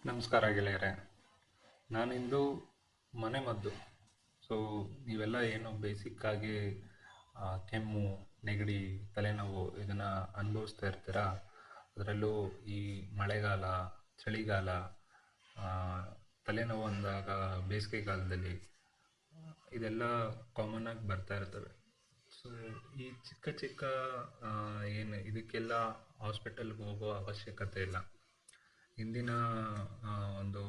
ನಮಸ್ಕಾರ ಗೆಳೆಯರೆ. ನಾನಿಂದು ಮನೆಮದ್ದು. ಸೊ ನೀವೆಲ್ಲ ಏನು ಬೇಸಿಕ್ಕಾಗಿ ಕೆಮ್ಮು, ನೆಗಡಿ, ತಲೆನೋವು ಇದನ್ನು ಅನುಭವಿಸ್ತಾ ಇರ್ತೀರಾ. ಅದರಲ್ಲೂ ಈ ಮಳೆಗಾಲ, ಚಳಿಗಾಲ, ಆ, ತಲೆನೋವು ಅಂದಾಗ ಬೇಸಿಗೆಗಾಲದಲ್ಲಿ ಇದೆಲ್ಲ ಕಾಮನ್ ಆಗಿ ಬರ್ತಾ ಇರ್ತವೆ. ಸೊ ಈ ಚಿಕ್ಕ ಚಿಕ್ಕ ಏನು ಇದಕ್ಕೆಲ್ಲ ಹಾಸ್ಪಿಟಲ್ಗೆ ಹೋಗೋ ಅವಶ್ಯಕತೆ ಇಲ್ಲ. ಇಂದಿನ ಒಂದು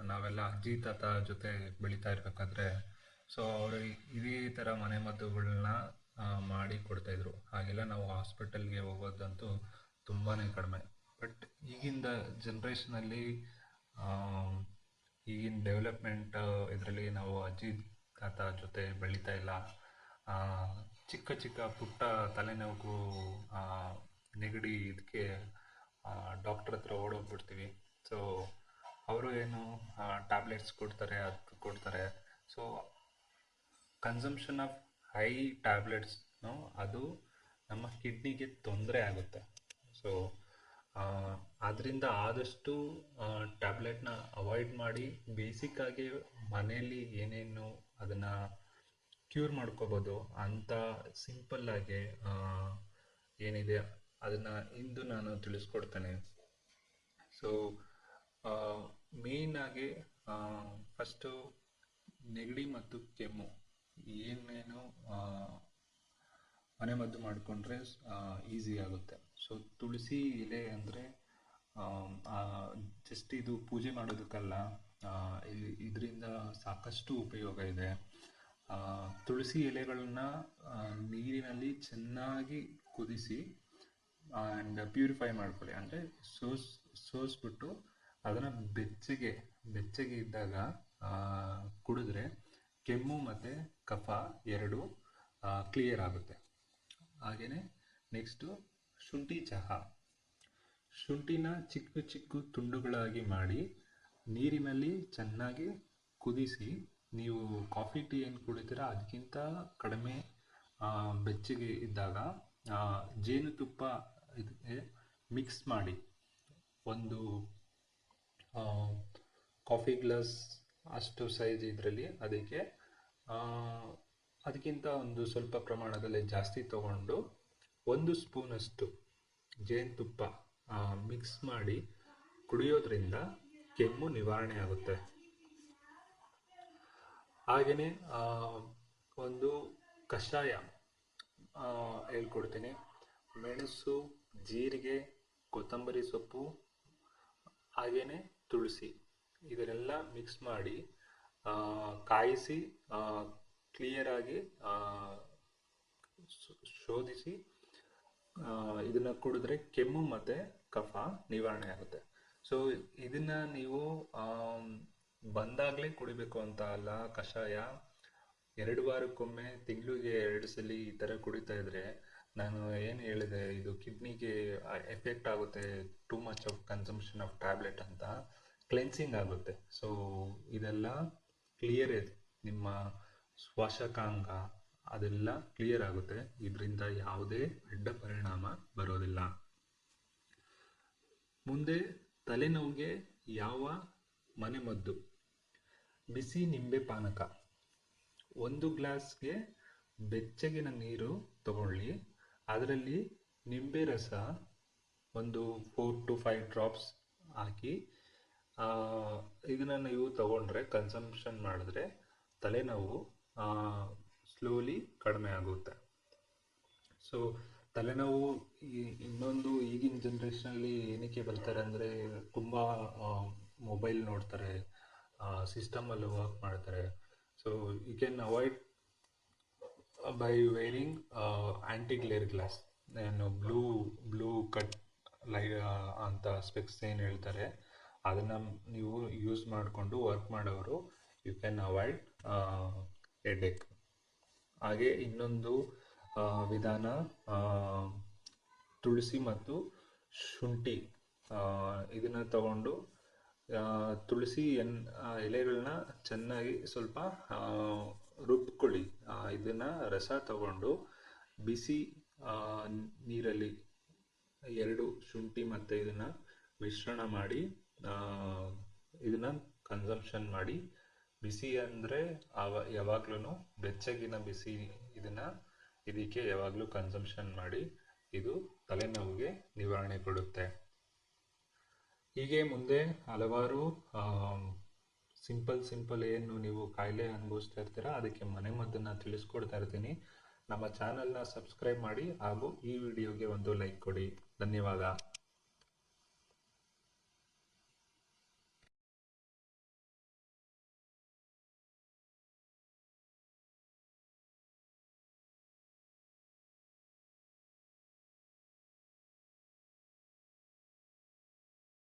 ನಾವೆಲ್ಲ ಅಜ್ಜಿ ತಾತ ಜೊತೆ ಬೆಳೀತಾ ಇರಬೇಕಾದ್ರೆ ಸೊ ಅವರು ಇದೇ ಥರ ಮನೆಮದ್ದುಗಳನ್ನ ಮಾಡಿ ಕೊಡ್ತಾಯಿದ್ರು. ಹಾಗೆಲ್ಲ ನಾವು ಹಾಸ್ಪಿಟಲ್ಗೆ ಹೋಗೋದಂತೂ ತುಂಬಾ ಕಡಿಮೆ. ಬಟ್ ಈಗಿಂದ ಜನ್ರೇಷನಲ್ಲಿ ಈಗಿನ ಡೆವಲಪ್ಮೆಂಟ್ ಇದರಲ್ಲಿ ನಾವು ಅಜ್ಜಿ ತಾತ ಜೊತೆ ಬೆಳೀತಾ ಇಲ್ಲ. ಆ, ಚಿಕ್ಕ ಚಿಕ್ಕ ಪುಟ್ಟ ತಲೆನೋವು, ನೆಗಡಿ ಇದಕ್ಕೆ ಡಾಕ್ಟ್ರ್ ಹತ್ರ ಓಡೋಗ್ಬಿಡ್ತೀವಿ. ಸೊ ಅವರು ಏನು ಟ್ಯಾಬ್ಲೆಟ್ಸ್ ಕೊಡ್ತಾರೆ, ಅದು ಕೊಡ್ತಾರೆ. ಸೊ ಕನ್ಸಂಪ್ಷನ್ ಆಫ್ ಹೈ ಟ್ಯಾಬ್ಲೆಟ್ಸ್ನು ಅದು ನಮ್ಮ ಕಿಡ್ನಿಗೆ ತೊಂದರೆ ಆಗುತ್ತೆ. ಸೊ ಅದರಿಂದ ಆದಷ್ಟು ಟ್ಯಾಬ್ಲೆಟ್ನ ಅವಾಯ್ಡ್ ಮಾಡಿ ಬೇಸಿಕ್ಕಾಗಿ ಮನೆಯಲ್ಲಿ ಏನೇನು ಅದನ್ನು ಕ್ಯೂರ್ ಮಾಡ್ಕೋಬೋದು ಅಂತ ಸಿಂಪಲ್ಲಾಗಿ ಏನಿದೆ ಅದನ್ನು ಇಂದು ನಾನು ತಿಳಿಸ್ಕೊಡ್ತೇನೆ. ಸೊ ಮೇಯ್ನಾಗಿ ಫಸ್ಟು ನೆಗಡಿ ಮತ್ತು ಕೆಮ್ಮು ಏನೇನು ಮನೆಮದ್ದು ಮಾಡಿಕೊಂಡ್ರೆ ಈಸಿ ಆಗುತ್ತೆ. ಸೊ ತುಳಸಿ ಎಲೆ ಅಂದರೆ ಜಸ್ಟ್ ಇದು ಪೂಜೆ ಮಾಡೋದಕ್ಕಲ್ಲ, ಇದರಿಂದ ಸಾಕಷ್ಟು ಉಪಯೋಗ ಇದೆ. ತುಳಸಿ ಎಲೆಗಳನ್ನ ನೀರಿನಲ್ಲಿ ಚೆನ್ನಾಗಿ ಕುದಿಸಿ ಆ್ಯಂಡ್ ಪ್ಯೂರಿಫೈ ಮಾಡ್ಕೊಳ್ಳಿ. ಅಂದರೆ ಸೋಸ್ಬಿಟ್ಟು ಅದನ್ನು ಬೆಚ್ಚಗೆ ಇದ್ದಾಗ ಕುಡಿದ್ರೆ ಕೆಮ್ಮು ಮತ್ತು ಕಫ ಎರಡು ಕ್ಲಿಯರ್ ಆಗುತ್ತೆ. ಹಾಗೆಯೇ ನೆಕ್ಸ್ಟು ಶುಂಠಿ ಚಹಾ. ಶುಂಠಿನ ಚಿಕ್ಕ ಚಿಕ್ಕ ತುಂಡುಗಳಾಗಿ ಮಾಡಿ ನೀರಿನಲ್ಲಿ ಚೆನ್ನಾಗಿ ಕುದಿಸಿ ನೀವು ಕಾಫಿ ಟೀ ಏನು ಕುಡಿತೀರಾ ಅದಕ್ಕಿಂತ ಕಡಿಮೆ ಬೆಚ್ಚಗೆ ಇದ್ದಾಗ ಜೇನುತುಪ್ಪ ಇದಕ್ಕೆ ಮಿಕ್ಸ್ ಮಾಡಿ ಒಂದು ಕಾಫಿ ಗ್ಲಾಸ್ ಅಷ್ಟು ಸೈಜ್ ಇದರಲ್ಲಿ ಅದಕ್ಕಿಂತ ಒಂದು ಸ್ವಲ್ಪ ಪ್ರಮಾಣದಲ್ಲಿ ಜಾಸ್ತಿ ತಗೊಂಡು 1 ಸ್ಪೂನಷ್ಟು ಜೇನುತುಪ್ಪ ಮಿಕ್ಸ್ ಮಾಡಿ ಕುಡಿಯೋದ್ರಿಂದ ಕೆಮ್ಮು ನಿವಾರಣೆ ಆಗುತ್ತೆ. ಹಾಗೆಯೇ ಒಂದು ಕಷಾಯ ಹೇಳ್ಕೊಡ್ತೀನಿ. ಮೆಣಸು, ಜೀರಿಗೆ, ಕೊತ್ತಂಬರಿ ಸೊಪ್ಪು ಹಾಗೆಯೇ ತುಳಸಿ ಇದನ್ನೆಲ್ಲ ಮಿಕ್ಸ್ ಮಾಡಿ ಕಾಯಿಸಿ ಕ್ಲಿಯರಾಗಿ ಶೋಧಿಸಿ ಇದನ್ನು ಕುಡಿದ್ರೆ ಕೆಮ್ಮು ಮತ್ತು ಕಫ ನಿವಾರಣೆ ಆಗುತ್ತೆ. ಸೊ ಇದನ್ನು ನೀವು ಬಂದಾಗಲೇ ಕುಡಿಬೇಕು ಅಂತ ಅಲ್ಲ. ಕಷಾಯ 2 ವಾರಕ್ಕೊಮ್ಮೆ, ತಿಂಗಳಿಗೆ 2 ಸಲ ಈ ಥರ ಕುಡಿತಾ ಇದ್ದರೆ, ನಾನು ಏನು ಹೇಳಿದೆ, ಇದು ಕಿಡ್ನಿಗೆ ಎಫೆಕ್ಟ್ ಆಗುತ್ತೆ, too much of consumption of tablet ಅಂತ, ಕ್ಲೆನ್ಸಿಂಗ್ ಆಗುತ್ತೆ. ಸೊ ಇದೆಲ್ಲ ಕ್ಲಿಯರ್ ಇದೆ, ನಿಮ್ಮ ಶ್ವಾಸಕಾಂಗ ಅದೆಲ್ಲ ಕ್ಲಿಯರ್ ಆಗುತ್ತೆ. ಇದರಿಂದ ಯಾವುದೇ ಅಡ್ಡ ಪರಿಣಾಮ ಬರೋದಿಲ್ಲ. ಮುಂದೆ ತಲೆನೋವಿಗೆ ಯಾವ ಮನೆಮದ್ದು? ಬಿಸಿ ನಿಂಬೆ ಪಾನಕ. 1 ಗ್ಲಾಸ್ಗೆ ಬೆಚ್ಚಗಿನ ನೀರು ತಗೊಳ್ಳಿ. ಅದರಲ್ಲಿ ನಿಂಬೆ ರಸ ಒಂದು 4 to 5 ಡ್ರಾಪ್ಸ್ ಹಾಕಿ ಇದನ್ನು ನೀವು ತಗೊಂಡ್ರೆ, ಕನ್ಸಂಪ್ಷನ್ ಮಾಡಿದ್ರೆ ತಲೆನೋವು ಸ್ಲೋಲಿ ಕಡಿಮೆ ಆಗುತ್ತೆ. ಸೊ ತಲೆನೋವು ಇನ್ನೊಂದು ಈಗಿನ ಜನ್ರೇಷನಲ್ಲಿ ಏನಕ್ಕೆ ಬರ್ತಾರೆ ಅಂದರೆ, ತುಂಬ ಮೊಬೈಲ್ ನೋಡ್ತಾರೆ, ಸಿಸ್ಟಮಲ್ಲಿ ವರ್ಕ್ ಮಾಡ್ತಾರೆ. So you can avoid by wearing anti glare glass. ಏನು ಬ್ಲೂ ಕಟ್ ಅಂತ ಸ್ಪೆಕ್ಸ್ ಏನು ಹೇಳ್ತಾರೆ, ಅದನ್ನು ನೀವು ಯೂಸ್ ಮಾಡಿಕೊಂಡು ವರ್ಕ್ ಮಾಡೋರು ಯು ಕ್ಯಾನ್ ಅವಾಯ್ಡ್ ಹೆಡ್ಏಕ್. ಹಾಗೆ ಇನ್ನೊಂದು ವಿಧಾನ, ತುಳಸಿ ಮತ್ತು ಶುಂಠಿ ಇದನ್ನು ತಗೊಂಡು ತುಳಸಿ ಎಲೆಗಳನ್ನ ಚೆನ್ನಾಗಿ ಸ್ವಲ್ಪ ರುಬ್ಕೊಳ್ಳಿ. ಇದನ್ನು ರಸ ತಗೊಂಡು ಬಿಸಿ ನೀರಲ್ಲಿ 2 ಶುಂಠಿ ಮತ್ತು ಇದನ್ನು ಮಿಶ್ರಣ ಮಾಡಿ ಇದನ್ನ ಕನ್ಸಂಪ್ಷನ್ ಮಾಡಿ. ಬಿಸಿ ಅಂದರೆ ಯಾವಾಗ್ಲೂ ಬೆಚ್ಚಗಿನ ಬಿಸಿ ಇದಕ್ಕೆ ಯಾವಾಗಲೂ ಕನ್ಸಂಪ್ಷನ್ ಮಾಡಿ. ಇದು ತಲೆನೋವಿಗೆ ನಿವಾರಣೆ ಕೊಡುತ್ತೆ. ಹೀಗೆ ಮುಂದೆ ಹಲವಾರು ಸಿಂಪಲ್ ಏನು ನೀವು ಕಾಯಿಲೆ ಅನುಭವಿಸ್ತಾ ಇರ್ತೀರಾ ಅದಕ್ಕೆ ಮನೆಮದ್ದನ್ನು ತಿಳಿಸ್ಕೊಡ್ತಾ ಇರ್ತೀನಿ. ನಮ್ಮ ಚಾನಲ್ನ ಸಬ್ಸ್ಕ್ರೈಬ್ ಮಾಡಿ ಹಾಗೂ ಈ ವಿಡಿಯೋಗೆ ಒಂದು ಲೈಕ್ ಕೊಡಿ. ಧನ್ಯವಾದ.